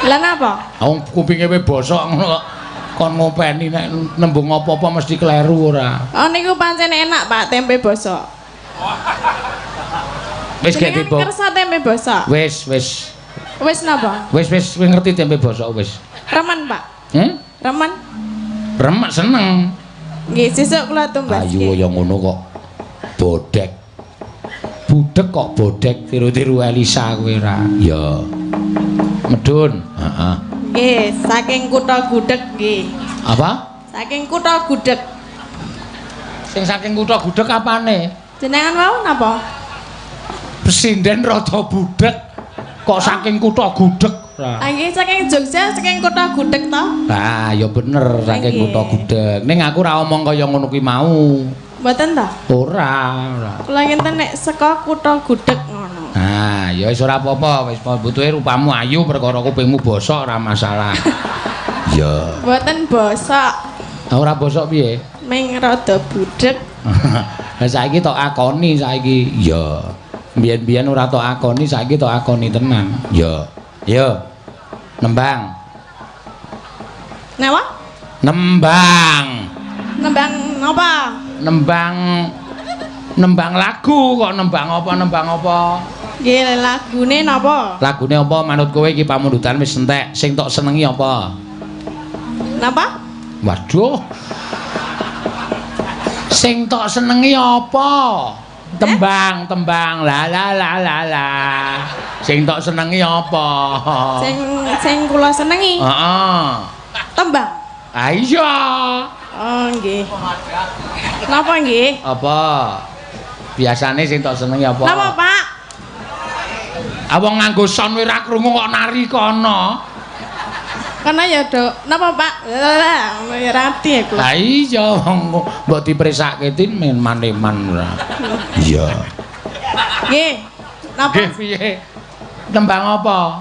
Lah napa? Wong kupinge wis bosok ngono kok kon ngopeni nek nembung apa-apa mesti kleru ora. Oh niku pancen enak Pak tempe bosok. Wis gek tiba. Kersa tempe bosok. Wis. Wis napa? Wis ngerti tempe bosok wis. Remen Pak. Remen. Remek seneng. Nggih, sesuk kula tumbas. Ayo ya ngono kok. Bodek. Budek kok bodek tiru-tiru Elisa kowe ora. Ya. Medun, heeh. Nggih, saking kutha Gudeg nggih. Apa? Saking kutha Gudeg. Sing saking kutha Gudeg apane? Jenengan wau napa? Pesinden rada budek kok saking kutha Gudeg. Ah nggih, saking Jogja, saking kutha Gudeg to. Nah, ya bener saking kutha Gudeg. Ning aku ora omong kaya ngono kuwi mau. Mboten to? Ora. Kula ngenten nek saka kutha Gudeg ngono. Nah, ya wis ora apa-apa, wis butuhe rupamu ayu perkara kupingmu bosok ora masalah. Ya. Mboten bosok. Ora bosok piye? Ming rada budeg. Lah saiki tok akoni saiki. Ya. Biyen-biyen ora tok akoni, saiki tok akoni tenan. Ya. Yo. Nembang. Napa? Nembang. Nembang napa? Nembang lagu kok nembang apa? Nggih, lagune napa? Lagune apa manut kowe iki pamundutan wis entek. Sing tok senengi apa? Napa? Waduh. Sing tok senengi apa? Tembang. La. Sing tok senengi apa? Sing kula senengi. Heeh. Tembang. Ah iya. Oh nggih. Napa nggih? Apa? Biasane sing tok senengi apa? Napa, Pak? Wong nganggo son ora krungu kok nari kono. Kana ya, Dok. Napa, Pak? Lah, ya rati aku. Lah iya wong mbok dipresake tin man-man ora. Iya. Nggih. Napa? Nggih piye? Tembang apa?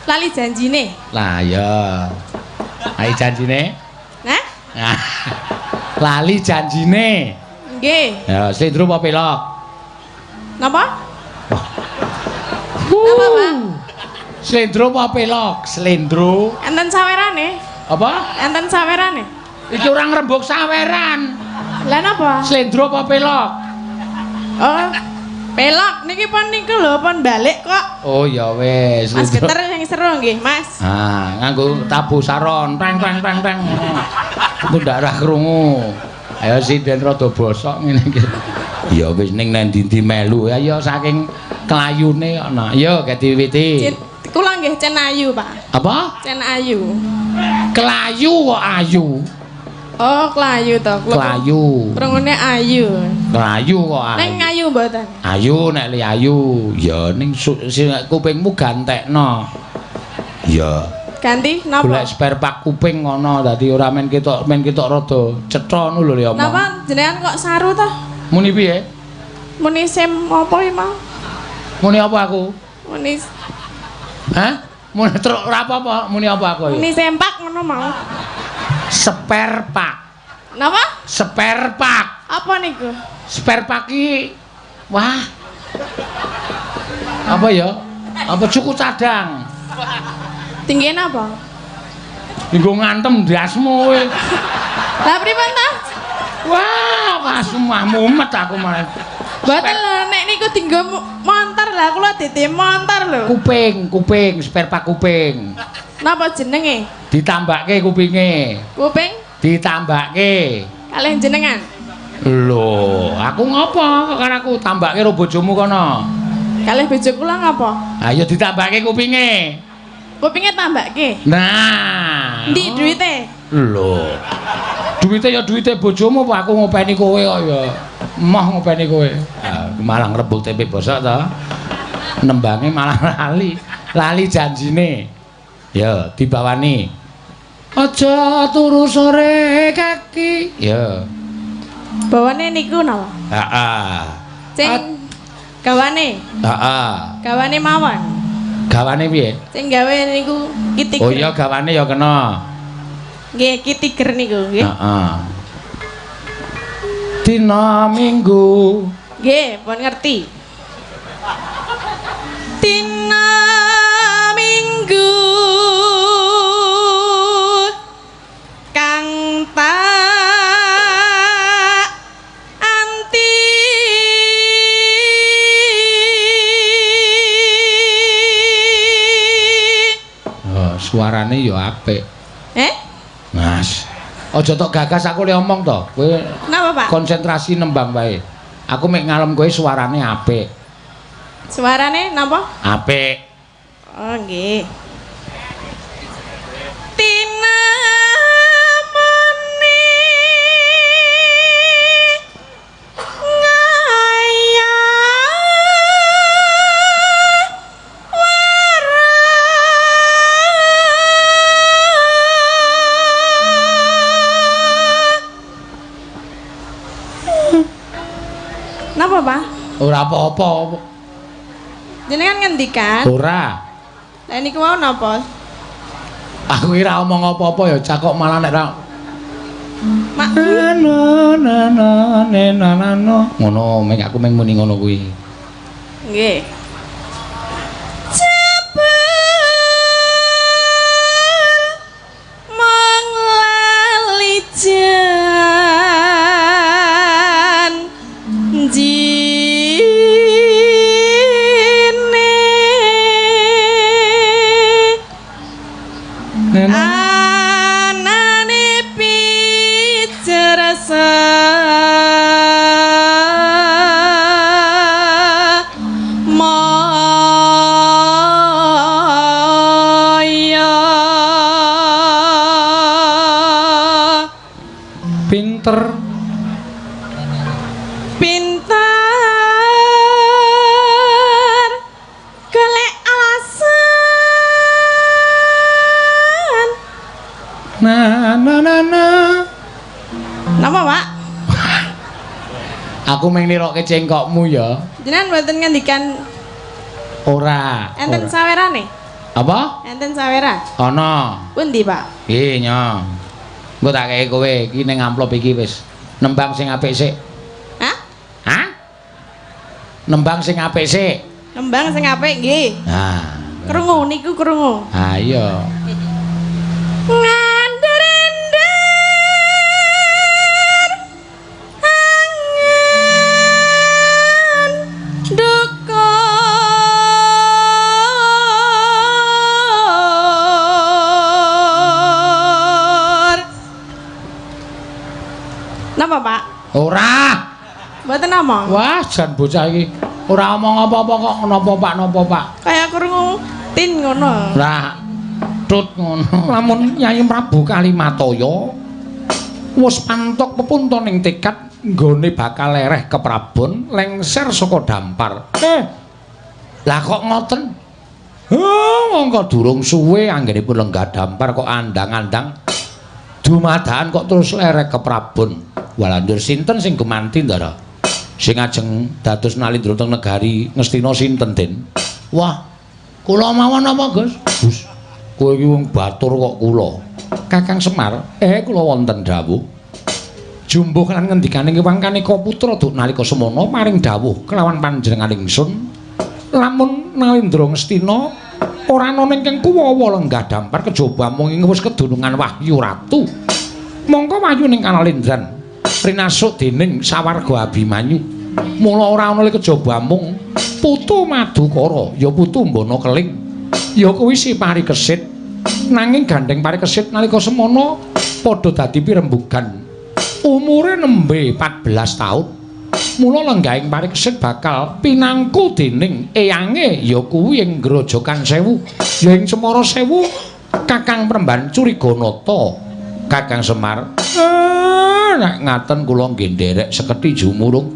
Lali janjine. Lah ya. Ai janjine? Nah? Lali janjine. Nggih. Ya, slendro apa pelok? Napa? Napa, Pak? Slendro apa pelok? Slendro. Enten sawerane? Apa? Enten sawerane? Iki ora ngrembug saweran. Lah napa? Slendro apa pelok? Oh. Pelok niki pon niku lho pon balik kok. Oh ya wis. Mas geter sing seru nggih, Mas. Ah, nganggo tabu saron, prang. Aku ndak ra krungu. Ayo sinden rada bosok ngene iki. Ya wis ning ndi melu. Ayo saking kelayune ana. Ya get diwiwiti. Kula nggih Cen Ayu, Pak. Apa? Cen Ayu. Kelayu kok ayu. Oh, Klayu to. Kelayu. Prungune Ayu. Kelayu kok ayu. Ning Ayu mboten. Ayu nek li ayu. Ya ning kupingmu gantekno. Ya. Ganti napa? Golek spare part kuping ngono dadi ora men ketok rada cetha ngono lho ya. Napa jenengan kok saru to? Muni piye? Muni sem apa iki mau? Muni apa aku? Muni Hah? Muni truk ora apa-apa, muni apa aku ya? Muni sempak ngono mau. Spare part. Napa? Spare part. Apa niku? Spare part ki wah. Apa ya? Apa cuku cadang? Tinggi napa? Nggo ngantem ndasmu kowe. Lah pripun ta? Wah, pas mumet aku malah. Mboten lho, nek niku dienggo montor lah kula dite montor lho. Kuping, spare part kuping. Napa jenenge? Ditambahke kupinge. Kuping Ditambahke. kalih jenengan. Lho, aku ngopo kok kan aku tambahke karo bojomu kono. Kalih bojo kula ngapa? Ha ya ditambahke kupinge. Kupinge tambahke. Nah. Ndi duwite? Lho. Duwite ya duwite bojomu apa aku ngopeni kowe kok ya. Moh ngopeni kowe. Ah, malah ngrebuk tempe bosok to. Nembange malah lali janjine. Ya, dibawani. Aja turu sore kaki. Ya. Bawane niku napa? Heeh. Sing gawane. Heeh. Gawane mawon. Gawane piye? Sing gawe niku kitiger. Oh iya gawane ya kena. Nggih, kitiger niku nggih. Heeh. Dina Minggu. Nggih, pun ngerti. Dina Minggu suarane ya apik. Mas. Aja tok gagas aku le omong to. Kowe Napa, Pak? konsentrasi nembang wae. Aku mek ngalem kowe suarane apik. Suarane napa? Apik. Oh, nggih. Napa, Pak? Ora apa-apa. Jenengan ngendikan? Ora. Lah niku wau napa? Aku ora omong apa-apa ya, cak kok malah nek ra Mak. Ngono, mek aku mung muni ngono kuwi. Nggih. Pinter golek alasan. Napa, Pak? Aku mung nirokke cengkokmu ya. Jenengan mboten ngendikan Ora. enten ora. sawerane? Apa? Enten sawera. Ana. Pundi, Pak? Nggih, Nyo. Engko tak kei kowe iki ning amplop iki wis. Nembang sing apik sik. Hah? Hah? Nembang sing apik sik. Nembang sing apik nggih. Nah. Krungu niku krungu. Ha iya. Ngandir-endir angen dukur. Napa, Pak? Ora. Mboten omong. Wah, jan bocah iki ora omong apa-apa kok napa Pak. Kaya krungu tin ngono. Lah tut ngono. Lamun Nyai Prabu Kalimataya wis pantok pepunton ning tekad nggone bakal lereh ke Prabon lengser saka dampar. Lah kok ngoten? Mongko durung suwe anggenipun lenggah dampar kok andang-andang dumadakan kok terus lereh ke Prabon. Walandur sinten sing gemanti ndara? Sing ajeng dados nalindra teng negari Ngastina sinten, Den? Wah, kula mawon apa, Gus? Gus, kowe iki wong batur kok kula. Kakang Semar, kula wonten dawuh. Jumbuh lan ngendikane Hyang Kanika putra duk nalika semana maring dawuh kelawan panjenengan ingsun. Lamun nalindra Ngastina ora ana ingkang kuwawa lenggah dampar kejaba mung ing wis kedunungan Wahyu Ratu. Mongko wayu ning Kanalindran rinasuk dening sawarga Abimanyu. Mula ora ana kejaba mung putu Madukara, ya putu Mbana Keling. Ya kuwi si Parikesit. Nanging gandeng Parikesit nalika semana padha dadi pirembugan. Umure nembe 14 taun. Mula lenggahing Parikesit bakal pinangku dening eyange ya kuwi ing Grojogan Sewu. Ya ing Cemara Sewu Kakang Premban Curiganata. Kakang Semar. Nek ngaten kula nggih nderek sekethi jumurung.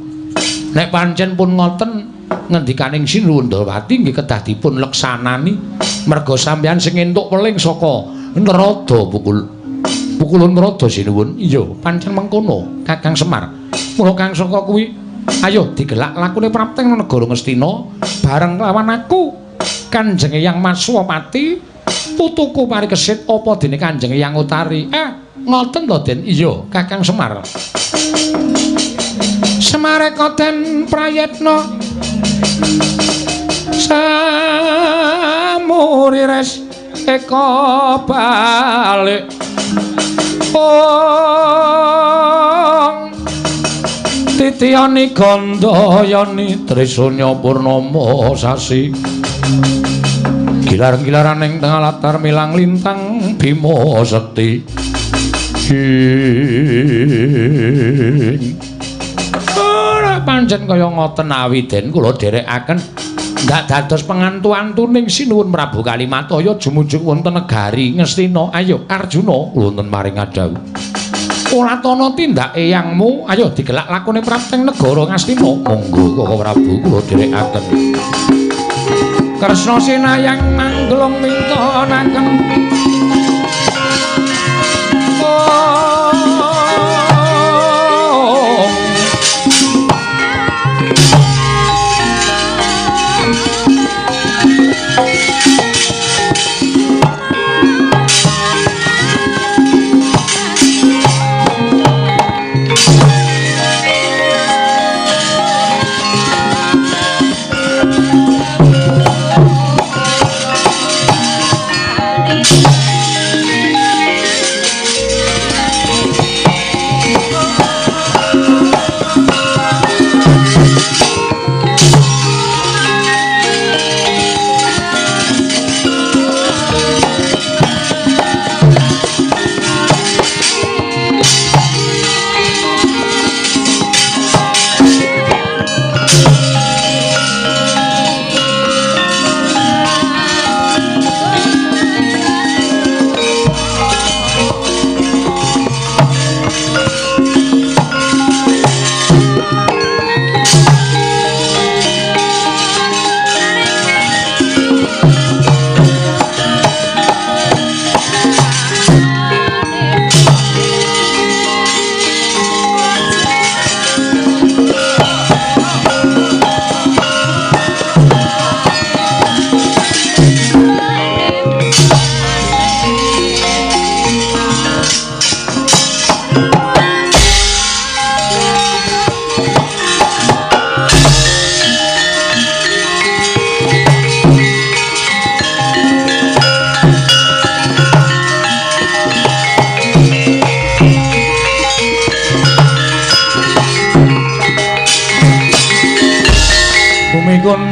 Nek pancen pun ngoten ngendikaning Sinuwundawati nggih kedah dipun leksanani merga sampeyan sing entuk weling saka Nerada pukulun Nerada Sinuwun. Iya, pancen mengkono Kakang Semar. Mula Kang Saka kuwi ayo digelak lakune prapteng negara Ngastina bareng lawan aku Kanjeng Hyang Maswapati putuku Parikesit apa dene Kanjeng Hyang Utari. Ngoten to, Den? Iya, Kakang Semar. Semareka den prayetna samurires eka balik. Titiyani Gandayani Trisanya Purnama sasi Gilar-gilaran ing tengah latar milang lintang Bima Sekti. Ora pancen kaya ngoten awiden kula dherekaken ndak dados pengantu-antuning sinuwun Prabu Kalimataya jumujug wonten negari Ngastina. Ayo Arjuna wonten maring adhawu. Ulatana tindak eyangmu, ayo digelak lakune prapteng negara Ngastina. Monggo Kaka Prabu kula dherekaken. Kresna sinayang manglung mintonaken.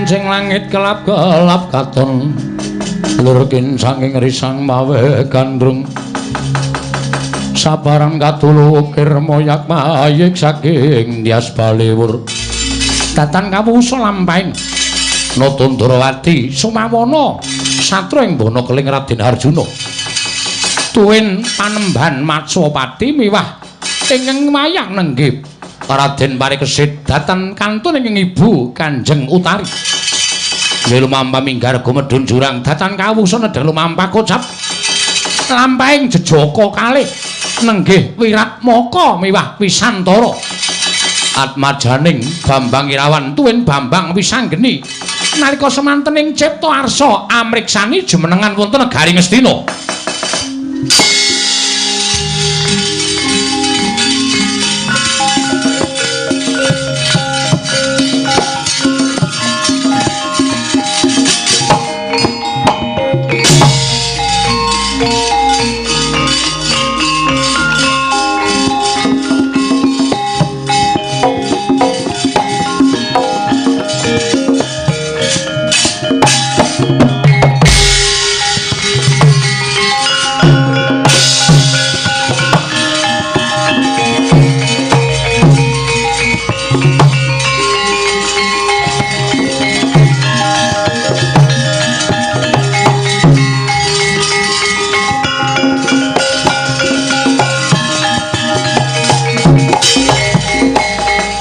Sing langit kelap-kelap katon lurkin saking risang mawe gandrung sabarang katulukir moyak mayik saking dias baliwur datan kawusa lampahing Natandrawati sumawana satra ing bana keling Raden Arjuna tuwin panembahan Matsapati miwah ingkang mayang nenggih Raden Parikesit datan kantun ing ibu Kanjeng Utari lumampa minggar gumedhun jurang datan kawusa nedher lumampa kocap lampahing jejaka kalih nenggih Wiratmaka miwah Wisantara atmajaning Bambang Irawan tuwin Bambang Wisanggeni nalika semantening cipta arsa amriksani jumenengan wonten negari Ngastina.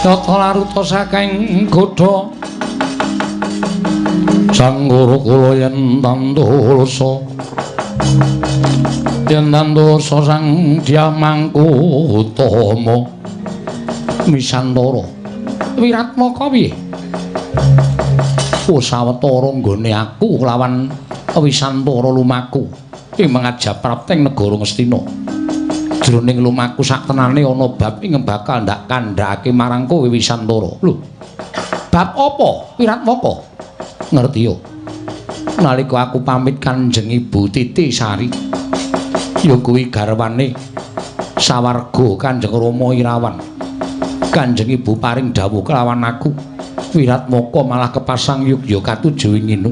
Tata laruta saking godha sang guru kula yen tandosa sang Dyamangku Utama Wisantara Wiratmaka piye sawetara nggone aku lawan Wisantara lumaku ing mangajab prapteng negara Ngastina jroning lumaku saktenane ana bab ing bakal ndak kandhake marang kowe Wisantara. Lho. Bab apa, Wiratmaka? Ngerti yo. Nalika aku pamit Kanjeng Ibu Titi Sari, ya kuwi garwane sawarga Kanjeng Rama Irawan. Kanjeng Ibu paring dawuh kelawan aku. Wiratmaka malah kepasang yugya katuju ing nginu.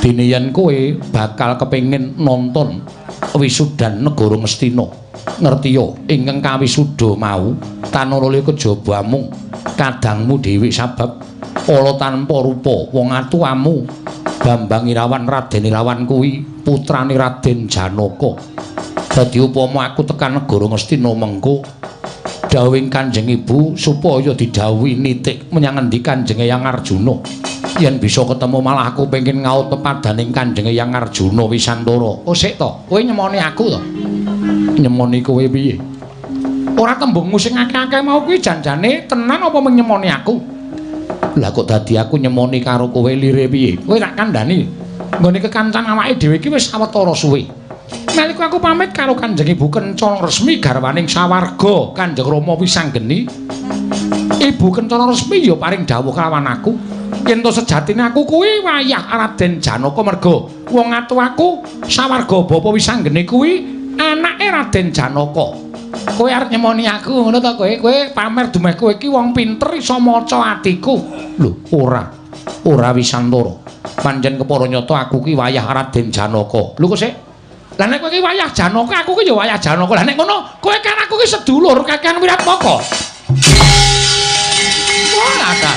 Dene yen kowe bakal kepengin nonton wisudan negara Ngastina, ngerti yo ingkang kawisuda mau tanurale kejabamu kadangmu dhewe sabab ala tanpa rupa wong atuamu Bambang Irawan Raden Irawan kuwi putrane Raden Janaka. Dadi upama aku tekan negara Ngastina mengko dawuhing Kanjeng Ibu supaya didhawuhi nitik menyang endi Kanjeng Hyang Arjuna. Yen bisa ketemu malah aku pengen ngaut pepadaning Kanjeng Hyang Arjuna Wisantara. Oh sik to, kowe nyemoni aku to? Nyemoni kowe piye? Ora tembungmu sing akeh-akeh mau kuwi janjane tenan apa menyemoni aku? Lah kok dadi aku nyemoni karo kowe lire piye? Kowe tak kandhani. Nggone kekancan awake dhewe iki wis sawetara suwe. Nalika aku pamit karo Kanjeng Ibu Kencana Resmi garwaning sawarga Kanjeng Rama Wisanggeni, Ibu Kencana Resmi ya paring dawuh kelawan aku. Yen to sejatine aku kuwi wayah Raden Janaka merga wong atuwaku sawarga Bapa Wisanggeni kuwi anake Raden Janaka. Kowe arep nyemoni aku ngono to kowe? Kowe pamer dumeh kowe iki wong pinter iso maca atiku. Lho, ora Wisantara. Pancen kepara nyata aku ki wayah Raden Janaka. Lho kok sik? Lah nek kowe ki wayah Janaka, aku ki ya wayah Janaka. Lah nek ngono, kowe kan aku ki sedulur Kakang Wiratmaka. Ora ta.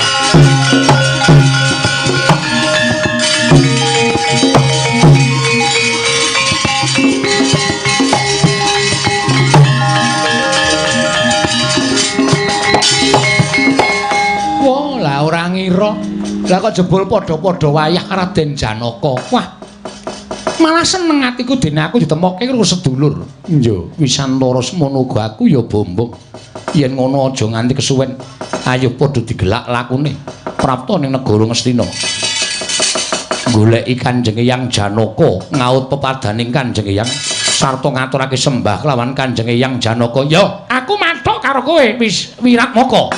Ora ngira. Lah kok jebul padha-padha wayah Raden Janaka. Wah. Malah seneng atiku dene aku ditemokke karo sedulur. Yo, Wisantara semono uga aku ya bombong. Yen ngono aja nganti kesuwen. Ayo padha digelak lakune. Prapta ning negara Ngastina. Goleki Kanjeng Hyang Janaka, ngaut pepadaning Kanjeng Hyang sarta ngaturake sembah kelawan Kanjeng Hyang Janaka. Yo, aku mathuk karo kowe wis Wiratmaka.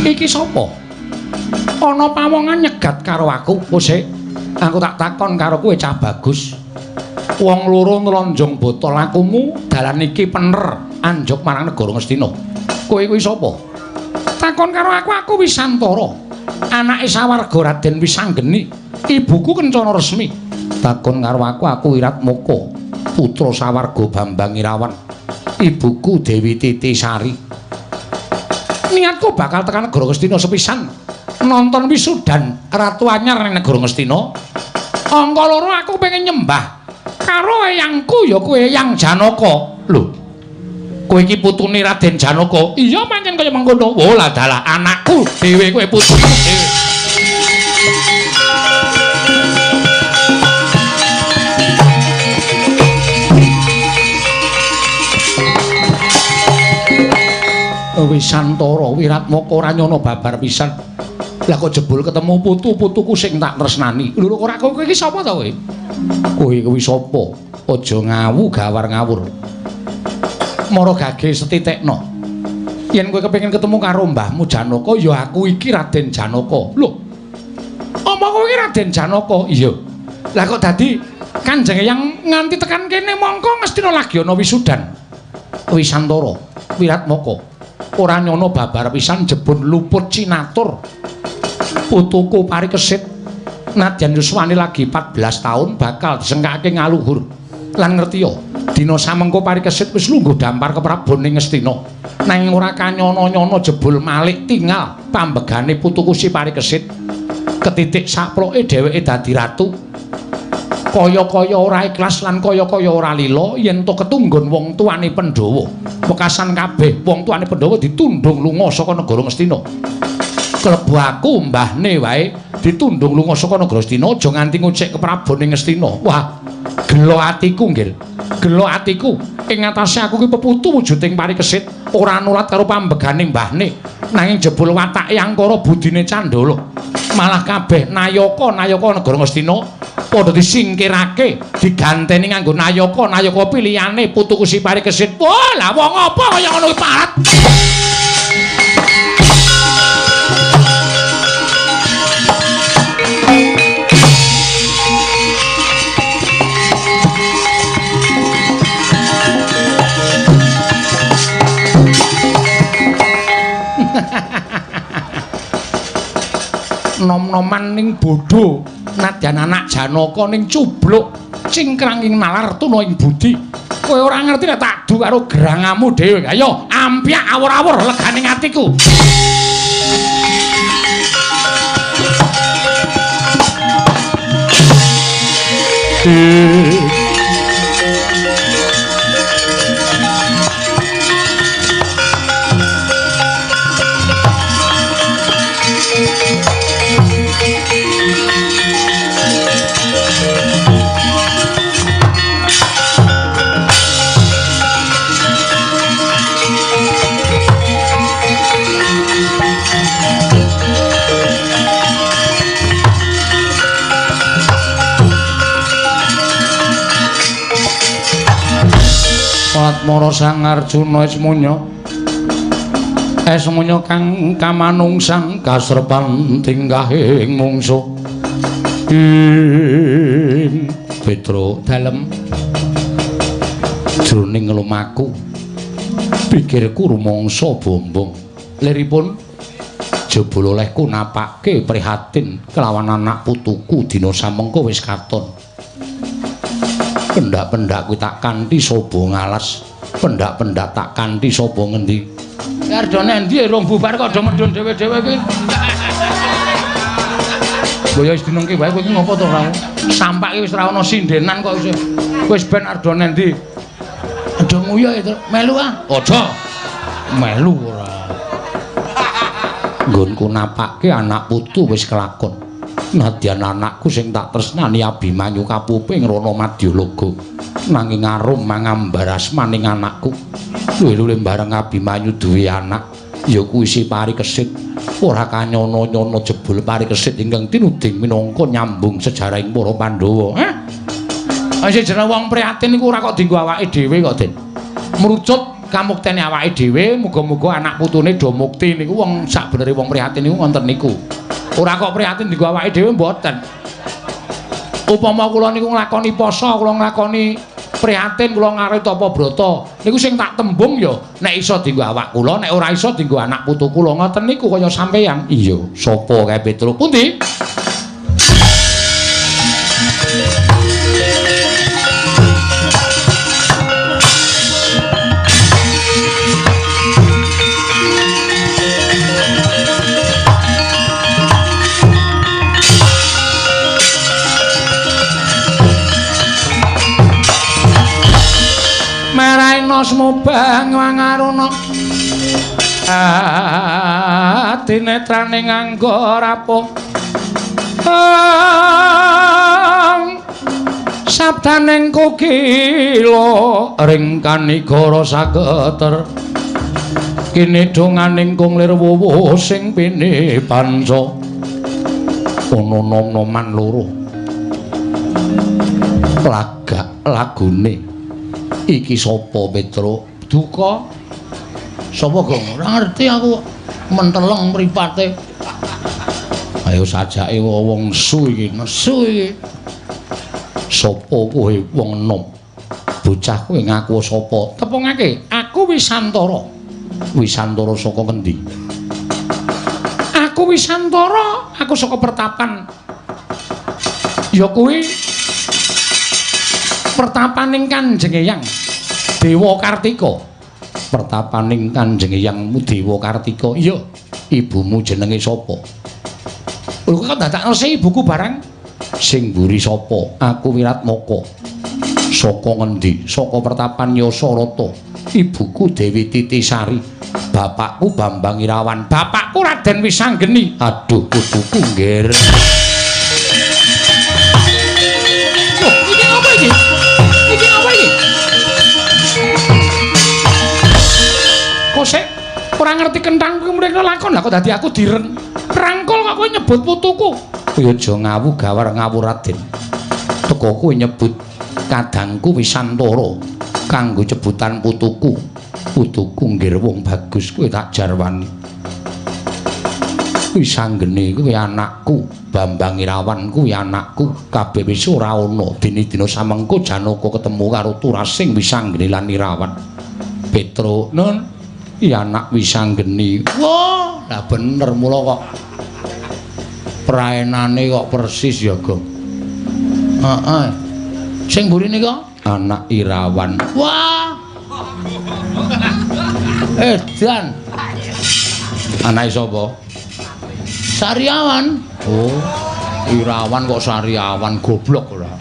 Iki sapa? Ana pawongan nyegat karo aku. Oh sik. Aku tak takon karo kowe Cah Bagus. Wong loro nlonjong botol lakumu dalan iki pener anjuk marang negara Ngastina. Kowe kuwi sapa? Takon karo aku Wisantara. Anake sawarga Raden Wisanggeni, ibuku Kencana Resmi. Takon karo aku Wiratmaka, putra sawarga Bambang Irawan. Ibuku Dewi Titisari. Niatku bakal tekan negara Ngastina sepisan nonton wisudan Ratu Anyar ning negara Ngastina. Angka loro aku pengen nyembah karo eyangku ya kowe Hyang Janaka. Lho. Kowe iki putune Raden Janaka. Iya pancen kaya mengkono. Oh lah dalah anakku dhewe kowe putuku dhewe. Wisantara Wiratmaka ora nyono babar pisan. Lah kok jebul ketemu putu-putuku sing tak tresnani. Lho ora kowe iki sapa to kowe? Kowe kuwi sapa? Aja ngawu gawar ngawur. Mara gage setitekno. Yen kowe kepengin ketemu karo mbahmu Janaka, ya aku iki Raden Janaka. Lho. Apa kowe iki Raden Janaka? Iya. Lah kok dadi Kanjeng Hyang nganti tekan kene mongko mesti lagi ana wisudan. Wisantara Wiratmaka. Ora nyono babar pisan jebul luput cinatur. Putuku parikesit nadyan yuswane lagi 14 taun bakal disengkake ngaluhur. Lan ngerti ya, dina samengko parikesit wis lungguh dampar ke Praboning Ngastina. Nanging ora kanyono-nyono jebul malik tinggal pambegane putuku si parikesit. Ketitik saploke dheweke dadi ratu. Kaya-kaya ora ikhlas lan kaya-kaya ora lila yen to ketunggon wong tuane Pandhawa. Wekasan kabeh wong tuane Pandhawa ditundung lunga saka negara Ngastina. Klebu aku mbahne wae ditundung lunga saka negara Ngastina aja nganti ngucik ke Praboning Ngastina. Wah, gelo atiku nggih. Gelo atiku ing ngatasé aku ki peputu wujuding parikesit ora nulat karo pambegane mbahne nanging jebul watake angkara budine Candala malah kabeh nayaka negara Ngastina padha disingkirake diganteni nganggo nayaka pilihane putuku si parikesit. Wah, lah wong apa kaya ngono ki parat. Nom-noman ning bodho nadyan anak Janaka ning cubluk cingkrang ing nalar tuna ing budi kowe ora ngerti nek tak du karo gerangamu dhewe ayo ampyak awur-awur leganing atiku. Mara Sang Arjuna esmunya kang kamanungsan kasrepan tinggahing mungsuh Petro dalem jroning lumaku pikirku rumangsa bombong liripun jebul olehku napake prihatin kelawan anak putuku dina samengko wis katon pendak-pendak kuwi tak kanthi sapa ngalas pendak-pendak tak kanthi sapa ngendi Ardone endi rong bubar kok do medhun dhewe-dhewe iki lho ya wis dinengke wae kowe iki ngopo to ora sampake wis ora ana sindenan kok wis ben Ardone endi ado nguyuh itu melu ah aja melu ora nggonku napake anak putu wis kelakon nadyan anakku sing tak tresnani Abimanyu kapuping Rana Madyalaga nanging arum mangambaras maning anakku luwih bareng Abimanyu duwe anak ya kuwi si Parikesit ora kanyono-nyono jebul Parikesit ingkang tinuding minangka nyambung sejarahing para Pandhawa sing jeneng wong prihatin iku ora kok dienggo awake dhewe kok Den mrucut kamuktene awake dhewe muga-muga anak putune do mukti niku wong sakbenere wong prihatin niku wonten niku ora kok prihatin dienggo awake dhewe mboten upama kula niku nglakoni poso kula nglakoni prihatin kula ngarit apa brata niku sing tak tembung ya nek iso dienggo awak kula nek ora iso dienggo anak putu kula ngoten niku kaya sampeyan iya sapa kae Petruk pundi Smobang wangaruna tinetrane nganggo rapuh sabdaning kukila ring kanigara sageter kene donganing kunglir wuwuh sing pene panca ana nom-noman loro lagune iki sapa Petro duka sapa gong ora ngerti aku menteleng mripate ayo sajake wong nesu iki sapa kowe wong enom bocah kowe ngaku sapa tepungake aku Wisantara saka ngendi aku Wisantara aku saka pertapan ya kuwi pertapaning Kanjeng Hyang Dewa Kartika pertapaning Kanjeng Hyangmu Dewa Kartika iya ibumu jenenge sapa lho kok dadakno se ibuku barang sing mburi sapa aku Wiratmaka saka ngendi saka pertapan Yasarata ibuku Dewi Titisari bapakku Bambang Irawan bapakku Raden Wisanggeni aduh putuku ngger kentang kuwi mrene lakon lah kok dadi aku dirangkul kok kowe nyebut putuku. Kowe aja ngawu gawar ngawur Raden. Teko kowe nyebut kadangku Wisantara kanggo cebutan putuku. Putuku nggih wong bagus kowe tak jarwani. Wisanggeni kuwi anakku, Bambang Irawan kuwi anakku, kabeh wis ora ana. Dina samengko Janaka ketemu karo Turasing Wisanggeni lan Irawan. Petro, nun, iya anak Wisanggeni. Wah, lah bener mula kok praenane kok persis ya, Gong. Heeh. Sing mburine kok anak Irawan. Wah. Dan anake sapa? Sariawan. Oh, Irawan kok Sariawan goblok ora.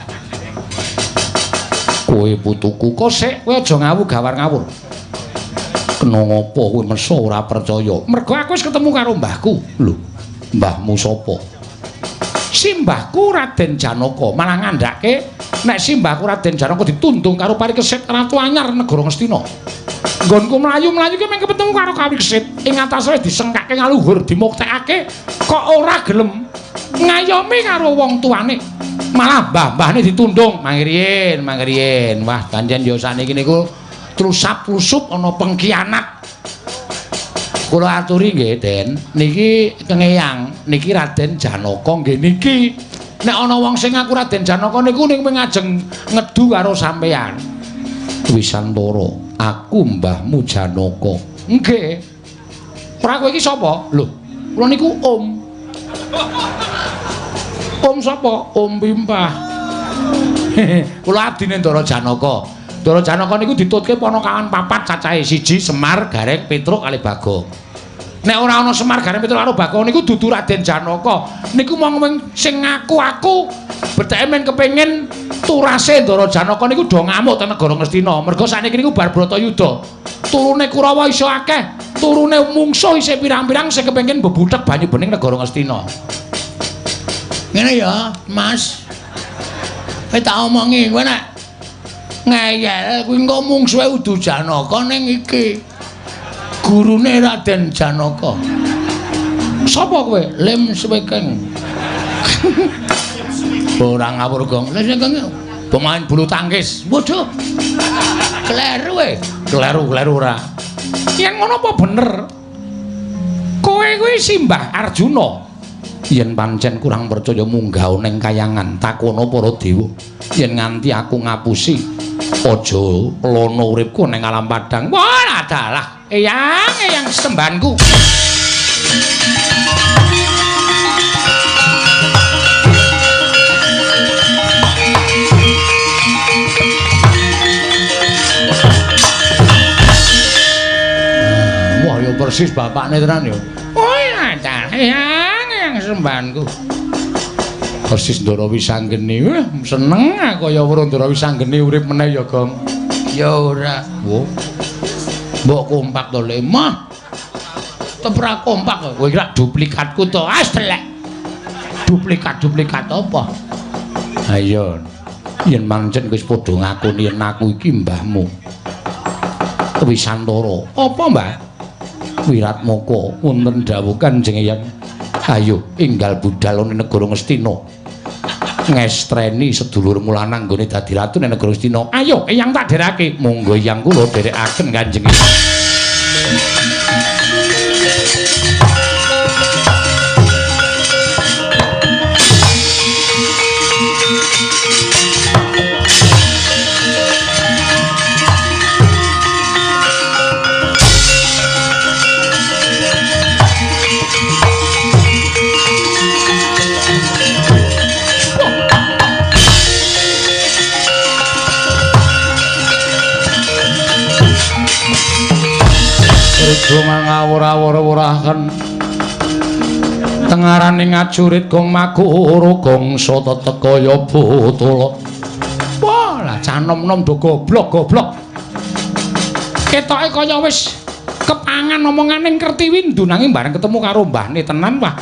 Kowe putuku kok sik kowe aja ngawu gawar ngawur. Kena ngopo kowe mesa ora percaya? Mergo aku wis ketemu karo mbahku. Lho, mbahmu sapa? Simbahku Raden Janaka malah ngandhake nek simbahku Raden Janaka ditundung karo Parikesit Ratu Anyar negara Ngastina. Nggonku mlayu-mlayu ki mung ketemu karo Parikesit ing atase disengkake ngaluhur dimuktekake kok ora gelem ngayomi karo wong tuane. Malah mbah-mbahne ditundung mangriyen. Wah, pancen yo saniki niku trusap-trusup ana pengkhianat. Kula aturi nggih, Den. Niki kengeyang, niki Raden Janaka nggih niki. Nek ana wong sing ngaku Raden Janaka niku ning ngajeng ngedu karo sampeyan. Wisantara, aku mbahmu Janaka. Nggih. Ora kowe iki sapa? Lho, kula niku Om. Om sapa? Om Pimpah. Kula abdine Ndara Janaka. Ndara Janaka niku ditutke ponokawan papat cacahe, siji Semar, Gareng, Petruk kali Bagong. Nek ora ana Semar, Gareng, Petruk karo Bagong niku dudu Raden Janaka. Niku mung sing ngaku aku beteke men kepengin turase Ndara Janaka niku do ngamuk teng negara Ngastina. Mergo sakniki niku bar Bratayuda. Turune Kurawa iso akeh, turune mungsuh isih pirang-pirang sing kepengin bebutek banyu bening negara Ngastina. Ngene ya, Mas. Kowe tak omongi kowe nek ngeyel kuwi engko mungsuhe Udu Janaka ning iki. Gurune Raden Janaka. Sapa kowe? Lem Swekeng. Ora ngawur, Gong. Lem Swekeng pemain bulu tangkis. Waduh. Kleru kowe. Kleru ora. Yen ngono apa bener? Kowe kuwi simbah Arjuna. Yen pancen kurang percaya munggah ning kayangan takono para dewa. Yen nganti aku ngapusi aja lono uripku ning alam padang. Wah, adalah eyang sembanku. Wah, ya persis bapakne tenan ya. Wah, adalah eyang sembanku. Persis Ndara Wisanggeni. Seneng aku ya weruh Ndara Wisanggeni urip meneh ya, Gong. Ya ora. Wo. Mbok kompak to, Lemah. Tepra kompak kowe kira duplikatku to. As telek. Duplikat apa? Ayo. Yen pancen wis padha ngakoni yen aku iki mbahmu. Wisantara. Apa, Mbah? Wiratmaka wonten dawuh Kanjeng Eyang. Ayo enggal budal ning negara Ngastina. Ngestreni sedulurmu lanang nggone dadi ratu ning negara Ngastina. Ayo Eyang tak derake. Monggo Eyang kula derekaken Kanjeng. Ngawur-awur-awuraken tengarane ngajurit gong makuru gong sata tekaya botala. Wah, lah canom-nom do goblok. Ketoke kaya wis kepangan omongane Kertiwi ndunangi bareng ketemu karo mbahne tenan, wah.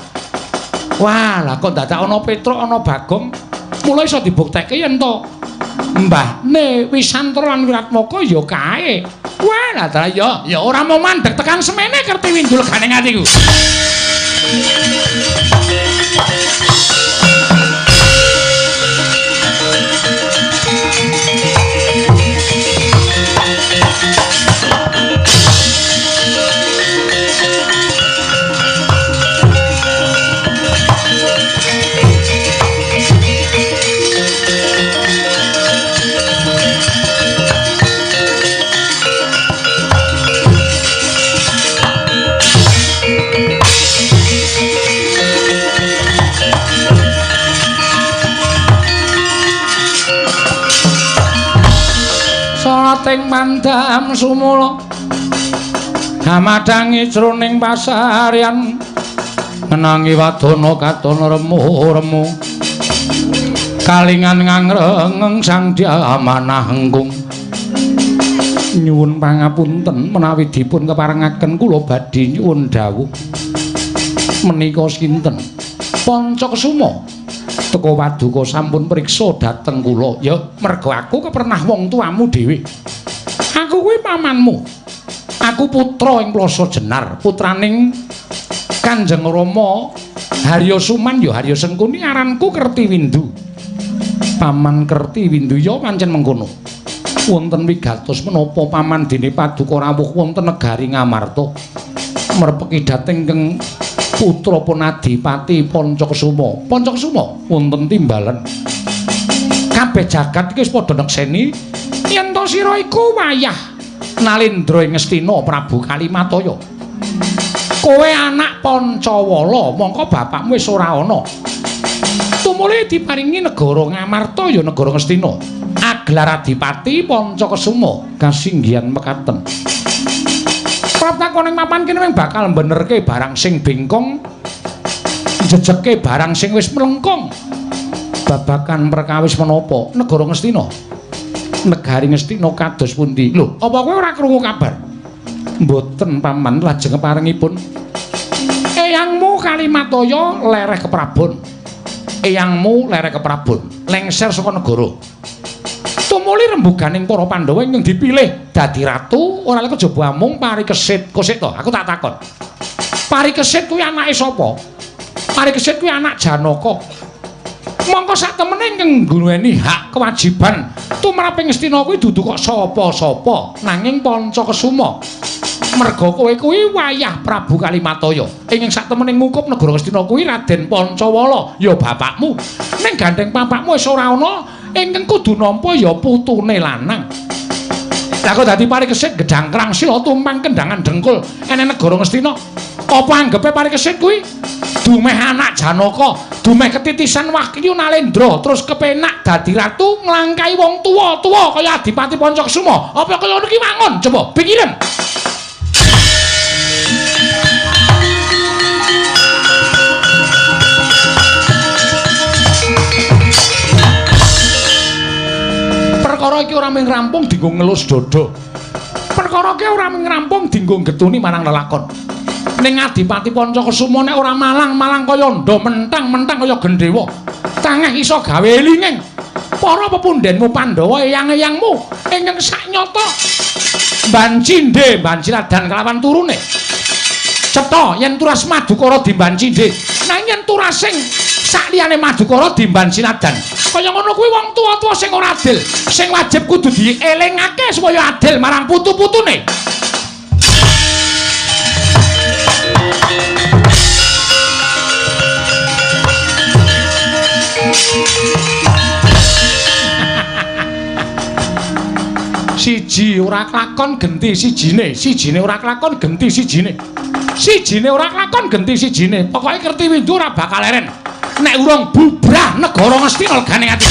Wah, lah kok dadak ana Petruk ana Bagong. Mula iso dibuktekke yen to mbahne Wisantara lan Wiratmaka ya kae Wah, lah ya ora mau mandeg tekan semene Kertiwindu legane atiku. Ting mandam sumula hamadangi jroning pasaryan menangi wadana katon remu-remu kalingan ngangrengeng sang diamanah engkung nyuwun pangapunten menawi dipun keparengaken kula badhe nyuwun dawuh menika sinten Pancakesuma teka paduka sampun priksa dhateng kula ya merga aku kepernah wong tuamu dhewe. Aku kuwi pamanmu. Aku putra ing Plasa Jenar, putraning Kanjeng Rama Harya Suman ya Harya Sengkuni aranku Kertiwindu. Paman Kertiwindu ya pancen mengkono. Wonten wigatos menapa paman dene paduka rawuh wonten negari Ngamarta merpeki dhateng keng putra Punadipati Pancakesuma. Pancakesuma wonten timbalan. Kabeh jagat iki wis padha nekseni yen to sira iku wayah Nalendra ing Ngastina Prabu Kalimataya. Kowe anak Pancawala, mongko bapakmu wis ora ana. Tumule diparingi negara Ngamarta ya negara Ngastina. Aglar Adipati Pancakesuma kasinggihan mekaten. Pratakoning mapan kene bakal benerke barang sing bengkong, jejeke barang sing wis mlengkong. Babakan perkawis menapa negara Ngastina? Negari Ngastina kados pundi? Lho, apa kowe ora krungu kabar? Mboten paman, lajeng keparengipun eyangmu Kalimataya lereh keprabon. Eyangmu lereh keprabon, lengser saka negara. Tumuli rembuganing para Pandhawa ingkang dipilih dadi ratu ora lek kejaba mung Parikesit. Kosik to, aku tak takon. Parikesit kuwi anake sapa? Parikesit kuwi anak Janaka. Mongko sak temene ingkang ngguni hak kewajiban tumrap ing Ngastina kuwi dudu kok sapa-sapa nanging Pancakesuma. Merga kowe kuwi wayah Prabu Kalimataya. Ingkang sak temene ngukup negara Ngastina kuwi Raden Pancawala, ya bapakmu. Ning gandeng bapakmu wis ora ana, ingkang kudu nampa ya putune lanang. Lah kok dadi Parikesit gedhang krangsila tumpang kendangan dengkul ene negara Ngastina. Apa anggepe Parikesit kuwi dumeh anak Janaka, dumeh ketitisan Wahyu Nalendra, terus kepenak dadi ratu nglangkai wong tuwa-tuwa kaya Adipati Pancakesuma. Apa kaya ngono ki wangun? Coba pikiran. Perkara iki ora mung rampung dienggo ngelus dada. Perkara iki ora mung rampung dienggo getuni marang lelakon. Ning Adipati Pancakesuma nek ora malang-malang kaya ndo mentang-mentang kaya gendhewa. Tangeh iso gawe elinging para pepundhenmu Pandhawa eyang-eyangmu ingkang saknyata Bancindhe, Banciradan kelawan turune. Cetha yen turas Madukara di Bancindhe, nanging yen turasing sakliyane Madukara di Banciradan. Kaya ngono kuwi wong tuwa-tuwa sing ora adil, sing wajib kudu dielingake supaya adil marang putu-putune. Siji ora klakon genti sijine, sijine ora klakon genti sijine. Sijine ora klakon genti sijine. Pokoke Kertiwindu ora bakal leren nek urung bubrah negara Ngastina legane ati.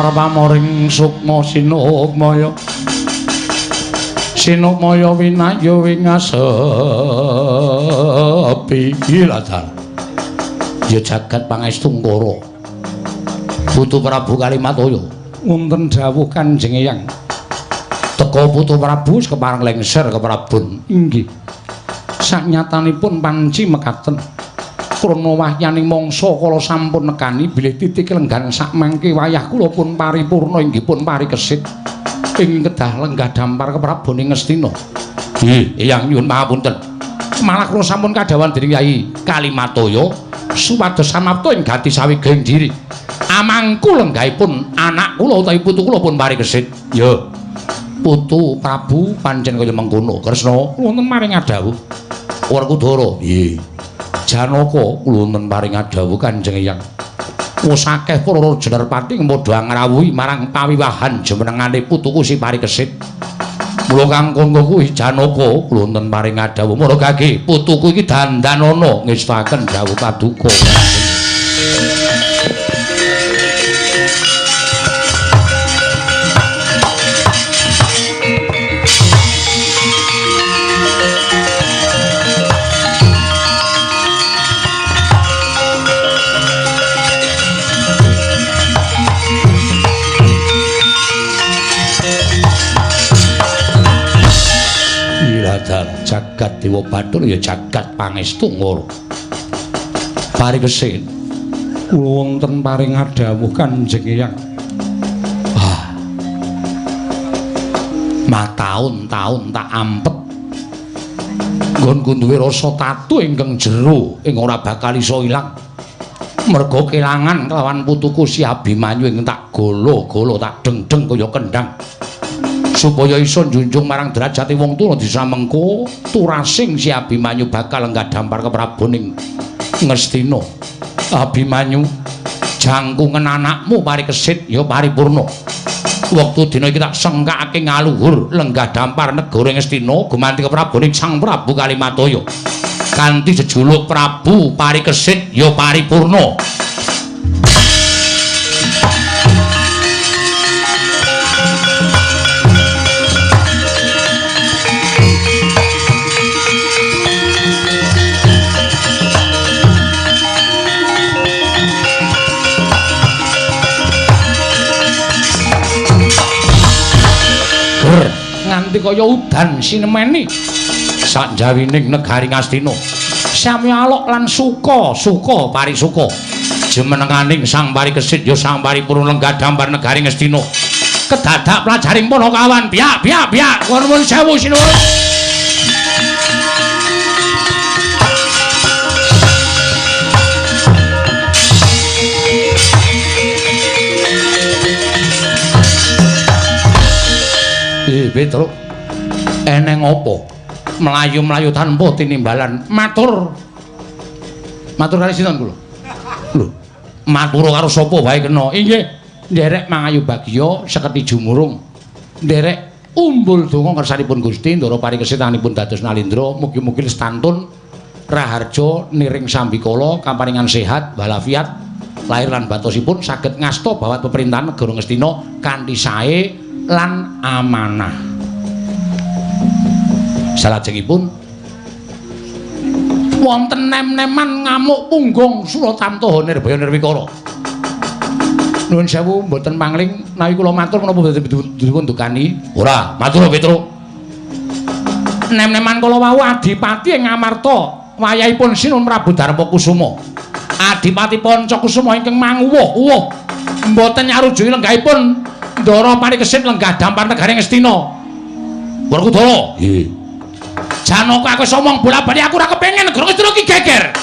tumar pamoring sukma sinukmaya sinukmaya winayu wingasepi iladan ya jagat pangestu ngkara Putu Prabu Kalimataya wonten dawuh Kanjeng Eyang teka Putu Prabu kepareng lengser keprabun inggih saknyatanipun panci mekaten krana wahyaning mangsa kala sampun nekani bilih titik lenggan sak mangke wayah kula pun paripurna inggih pun parikesit ing kedah lenggah dampar kepraboning Ngastina. Nggih, Eyang nyuwun pangapunten. Malah kula sampun kadhawuhan dening Kyai Kalimataya supados samapta ing gati sawigeng diri. Amangku lenggahipun anak kula utawi putu kula pun parikesit. Ya. Putu Prabu pancen kaya mengkono. Kresna wonten maring adhawuh. Werkudara. Nggih. Janaka kula wonten paring adhawuh Kanjeng Eyang. Wis akeh para Jenerpati padha ngrawuhi marang pawiwahan jumenengane putuku si parikesit. Mula kang kono kuwi Janaka kula wonten paring adhawuh mara gage putuku iki dandanana ngestaken dawuh paduka. Jagat Dewa Bathara ya jagat pangestu ngara. Parikesit kula wonten paring adhawuh Kanjeng Eyang. Mataun-taun tak ampet nggonku duwe rasa tatu ingkang jero ing ora bakal iso ilang. Merga kelangan kelawan putuku si Abimanyu ing tak golo-golo tak deng-deng kaya kendhang. Supaya iso njunjung marang derajate wong tuwa disa mengko turasing si Abimanyu bakal lenggah dampar kepraboning Ngastina. Abimanyu jangkungan anakmu parikesit ya paripurna. Wektu dina iki tak sengkake ngaluhur lenggah dampar negara Ngastina gumanti kepraboning Sang Prabu Kalimataya. Kanthi jejuluk Prabu Parikesit ya paripurna. Nganti kaya udan sinemeni sak jawining negari Ngastina sami alok lan suka parisuka jumenenganing Sang Parikesit ya sang paripurna lenggah dampar negari Ngastina kedadak plajaring Panakawan biak nuwun sewu sinuwun. Petro eneng apa mlayu-mlayu tanpa tinimbalan matur kali sinten kula lho matur karo sapa wae kena inggih nderek mangayu bagya seketi jumurung nderek umbul donga kersanipun Gusti ndara parikesetanipun dados nalindra mugi-mugi lestantun raharja niring sambikala kaparingan sehat walafiat lahir lan batosipun saged ngasta bawat pemerintahan negara Ngastina kanthi sae lan amanah. Salajengipun wonten nem-neman ngamuk punggung Suratamtaha Nirbaya Nirwikara. Nuwun sewu mboten pangling nawi kula matur menapa boten dipun dukani. Ora, matur Petro. Nem-neman kala wau Adipati ing Ngamarta wayahipun Sinun Prabu Darmakusuma. Adipati Pancakusuma ingkang manguwuh-uwuh mboten nyarujuki lenggahipun Ndara Parikesit lenggah dampar negari Ngastina. Werkudara. Nggih. Janaka aku wis omong bola-bali aku ora kepengin negara Ngastina iki geger.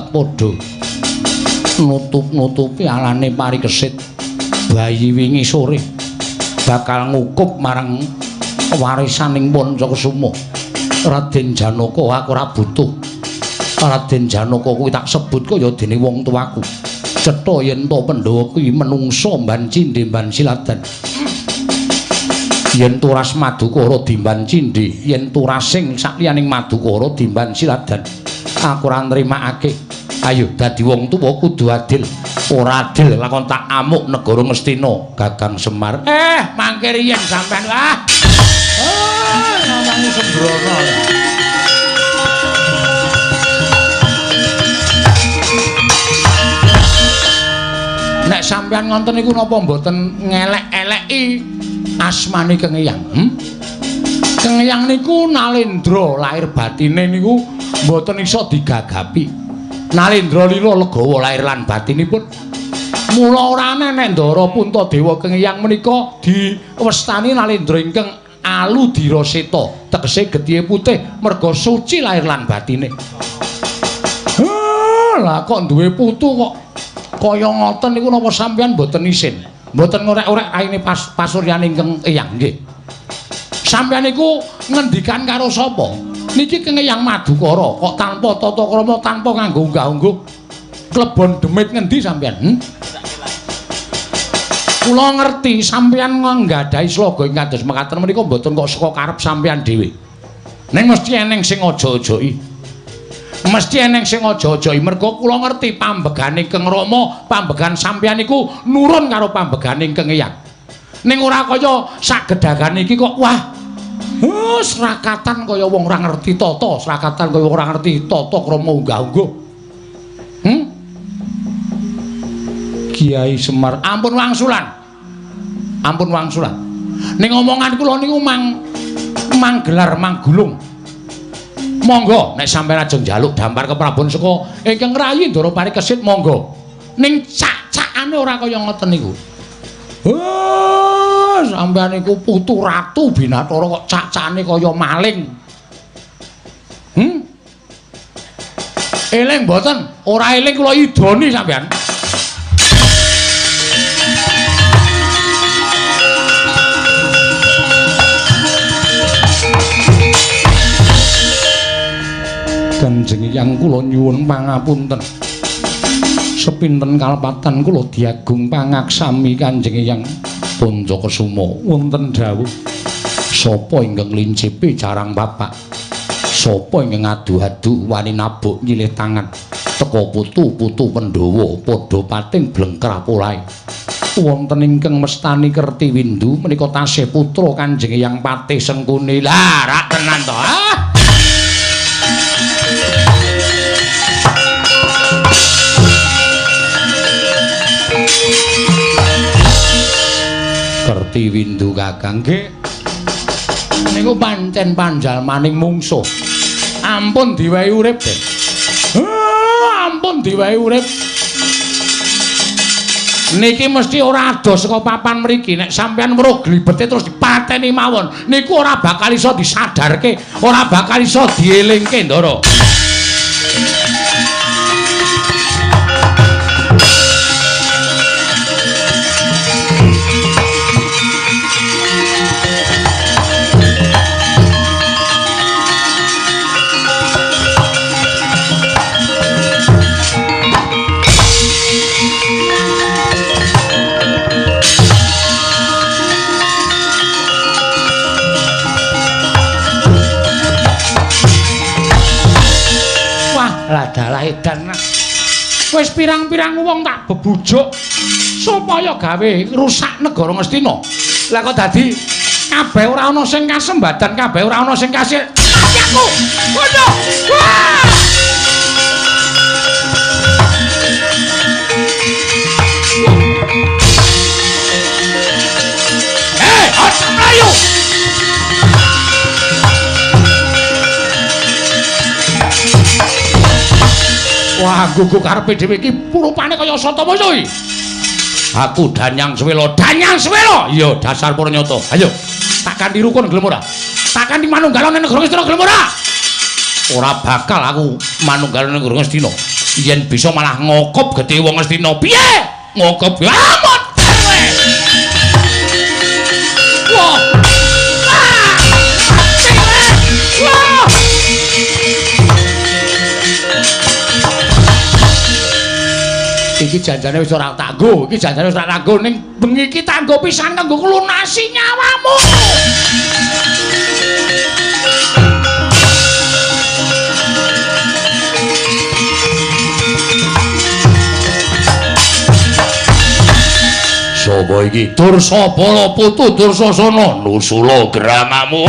tetep padha nutup-nutupi alane parikesit bayi wingi sore bakal ngukup marang warisaning Pancakasuma. Raden Janaka aku ora butuh. Raden Janaka kuwi tak sebut kaya dene wong tuaku. Cetha yen to Pandhawa kuwi menungsa mban cindhe mban siladan. Yen turas Madukara dimban cindhe, yen turasing sakliyaning Madukara dimban siladan. Aku ora nrimakake. Ayo dadi wong tuwa kudu adil. Ora adil lakon tak amuk negara Ngastina, Kakang Semar. Mangke riyen sampean namanya sembrono. Nek sampean ngonten niku napa mboten ngelek-eleki asmane Kang Eyang? Kang Eyang niku Nalendra lahir batine niku mboten iso digagapi. Nalendra lila legawa lahir lan batinipun. Mula ora ana nek Ndara Puntadewa Kang Eyang menika diwestani Nalendra ingkang Aludira Seta, tegese getihé putih merga suci lahir lan batine. Lah kok duwe putu kok kaya ngoten niku napa sampeyan mboten isin? Mboten ngorek-orek raine pasuryaning Kang Eyang nggih. Sampeyan niku ngendikan karo sapa? Niki Kang Eyang Madukara kok tanpa tata krama, tanpa nganggo unggah-ungguh. Klebon demit ngendi sampeyan? Kula ngerti sampeyan nggadahi sloga ing kados mekaten menika mboten kok saka karep sampeyan dhewe. Ning mesti eneng sing aja-ajoki. Mesti eneng sing aja-ajoki merga kula ngerti pambegane Kang Rama, pambegan sampeyan niku nurun karo pambegane Kang Eyang. Ning ora kaya sagedhagan iki kok wah. Srakatan kaya wong ora ngerti tata, srakatan kaya ora ngerti tata krama unggah-ungguh. Kiai Semar, ampun wangsulan. Ampun wangsulan. Ning omongan kula niku mang gelar mang gulung. Monggo nek sampeyan ajeng njaluk dampar keprabon saka ingkang rayi Ndara Parikesit monggo. Ning cak-cakane ora kaya ngoten niku. Sampeyan niku putu ratu Binathara kok cak-cakane kaya maling. Eling mboten? Ora eling kula idoni sampeyan. Kanjeng Eyang kula nyuwun pangapunten. Sepinten kalepatan kula diagung pangaksami Kanjeng Eyang Pancakasuma wonten dawuh. Sapa ingkang lincipi jarang bapak? Sapa ingkang adu-adu wani nabuk nyilih tangan? Teka putu-putu Pandhawa padha pating blengkrah polahe. Wonten ingkang mestani Kertiwindu menika tasih putra Kanjeng Eyang Patih Sengkuni. Lah rak tenan to. Kertiwindu Kakang nggih. Niku pancen panjalmaning mungsuh. Ampun diwehi urip, Den. Ampun diwehi urip. Niki mesti ora ado saka papan mriki nek sampeyan weruh glibete terus dipateni mawon. Niku ora bakal iso disadarke, ora bakal iso dielingke, Ndara. Dalah edan wis pirang-pirang wong tak bebujuk supaya gawe rusak negara Ngastina. Lah kok dadi kabeh ora ana sing kasembadan, kabeh ora ana sing kasil. Aku. Waduh. Wah! Aja mlayu. Wah, gugu karepe dhewe iki rupane kaya Satamaya iki. Aku Danyang Swela, Danyang Swela. Iya, dasar Puranyata. Ayo, takkan dirukun gelem ora? Takkan di manunggalane negara Ngastina gelem ora? Ora bakal aku manunggalane negara Ngastina. yen bisa malah ngokop gedhe wong Astina. Piye? Ngokop amot kowe. Wah. Iki janjane wis ora tak nggo, iki janjane wis ora tak nggo ning bengi iki tak nggo pisan kanggo nglunasi nyawamu. Sapa iki? Dursabala putu Dursasana nusula gramamu.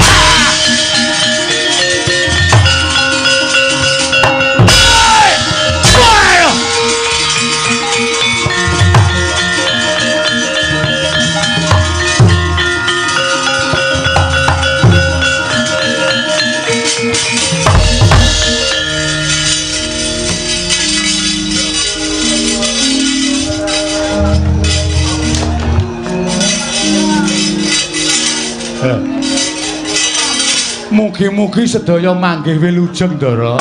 Mugi-mugi sedaya manggih wilujeng Ndara.